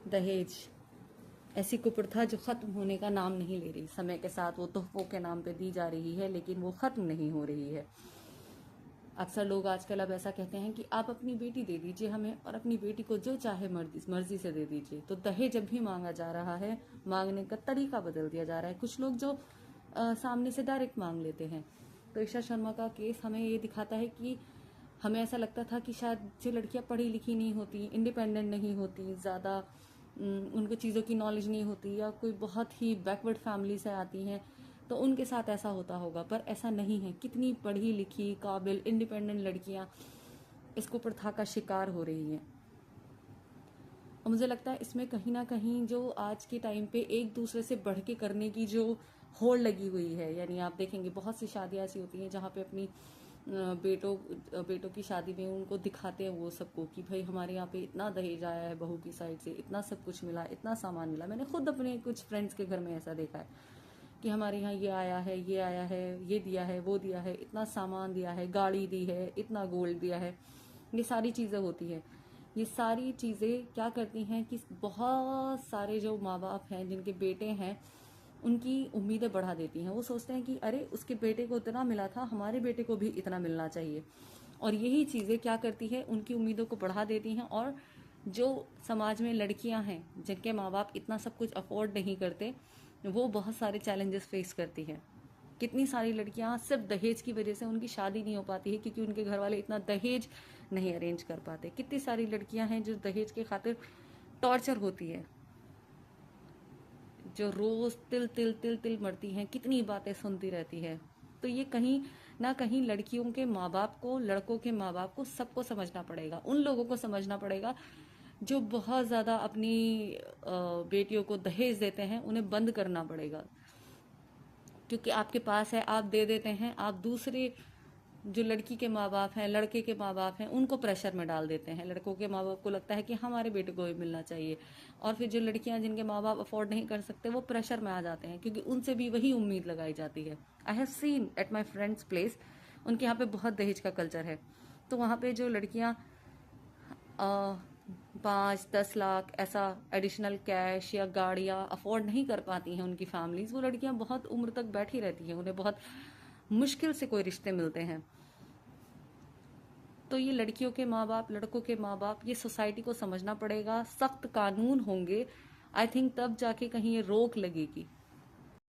दहेज ऐसी कुप्रथा जो ख़त्म होने का नाम नहीं ले रही। समय के साथ वो तोहफों के नाम पे दी जा रही है, लेकिन वो ख़त्म नहीं हो रही है। अक्सर लोग आजकल अब ऐसा कहते हैं कि आप अपनी बेटी दे दीजिए हमें, और अपनी बेटी को जो चाहे मर्जी से दे दीजिए। तो दहेज जब भी मांगा जा रहा है, मांगने का तरीका बदल दिया जा रहा है। कुछ लोग जो सामने से डायरेक्ट मांग लेते हैं। तो ईशा शर्मा का केस हमें ये दिखाता है कि हमें ऐसा लगता था कि शायद जो लड़कियां पढ़ी लिखी नहीं होती, इंडिपेंडेंट नहीं होती, ज़्यादा उनको चीज़ों की नॉलेज नहीं होती, या कोई बहुत ही बैकवर्ड फैमिली से आती हैं, तो उनके साथ ऐसा होता होगा। पर ऐसा नहीं है। कितनी पढ़ी लिखी, काबिल, इंडिपेंडेंट लड़कियां इसको प्रथा का शिकार हो रही हैं। और मुझे लगता है इसमें कहीं ना कहीं जो आज के टाइम पे एक दूसरे से बढ़ के करने की जो होड़ लगी हुई है, यानी आप देखेंगे बहुत सी शादियां ऐसी होती हैं जहाँ पे अपनी बेटों की शादी में उनको दिखाते हैं वो सबको कि भाई हमारे यहाँ पे इतना दहेज आया है, बहू की साइड से इतना सब कुछ मिला, इतना सामान मिला। मैंने खुद अपने कुछ फ्रेंड्स के घर में ऐसा देखा है कि हमारे यहाँ ये आया है, ये आया है, ये दिया है, वो दिया है, इतना सामान दिया है, गाड़ी दी है, इतना गोल्ड दिया है। ये सारी चीज़ें होती हैं। ये सारी चीज़ें क्या करती हैं कि बहुत सारे जो माँ बाप हैं जिनके बेटे हैं उनकी उम्मीदें बढ़ा देती हैं। वो सोचते हैं कि अरे उसके बेटे को इतना मिला था, हमारे बेटे को भी इतना मिलना चाहिए। और यही चीज़ें क्या करती है, उनकी उम्मीदों को बढ़ा देती हैं। और जो समाज में लड़कियां हैं जिनके माँ बाप इतना सब कुछ अफोर्ड नहीं करते, वो बहुत सारे चैलेंजेस फेस करती हैं। कितनी सारी लड़कियां सिर्फ दहेज की वजह से उनकी शादी नहीं हो पाती है, क्योंकि उनके घर वाले इतना दहेज नहीं अरेंज कर पाते। कितनी सारी लड़कियां हैं जो दहेज के खातिर टॉर्चर होती है, जो रोज तिल तिल तिल तिल मरती हैं, कितनी बातें सुनती रहती है। तो ये कहीं ना कहीं लड़कियों के माँ बाप को, लड़कों के माँ बाप को, सबको समझना पड़ेगा। उन लोगों को समझना पड़ेगा जो बहुत ज़्यादा अपनी बेटियों को दहेज देते हैं, उन्हें बंद करना पड़ेगा। क्योंकि आपके पास है, आप दे देते हैं, आप दूसरे जो लड़की के माँ बाप हैं, लड़के के माँ बाप हैं, उनको प्रेशर में डाल देते हैं। लड़कों के माँ बाप को लगता है कि हमारे बेटे को भी मिलना चाहिए, और फिर जो लड़कियां जिनके माँ बाप अफोर्ड नहीं कर सकते वो प्रेशर में आ जाते हैं, क्योंकि उनसे भी वही उम्मीद लगाई जाती है। I have seen at my friends place, उनके यहाँ पे बहुत दहेज का कल्चर है। तो वहाँ पे जो लड़कियाँ 5-10 लाख ऐसा एडिशनल कैश या गाड़ियाँ अफोर्ड नहीं कर पाती हैं उनकी फैमिलीज, वो लड़कियां बहुत उम्र तक बैठी रहती हैं, उन्हें बहुत मुश्किल से कोई रिश्ते मिलते हैं। तो ये लड़कियों के माँ बाप, लड़कों के माँ बाप, ये सोसाइटी को समझना पड़ेगा। सख्त कानून होंगे आई थिंक, तब जाके कहीं ये रोक लगेगी।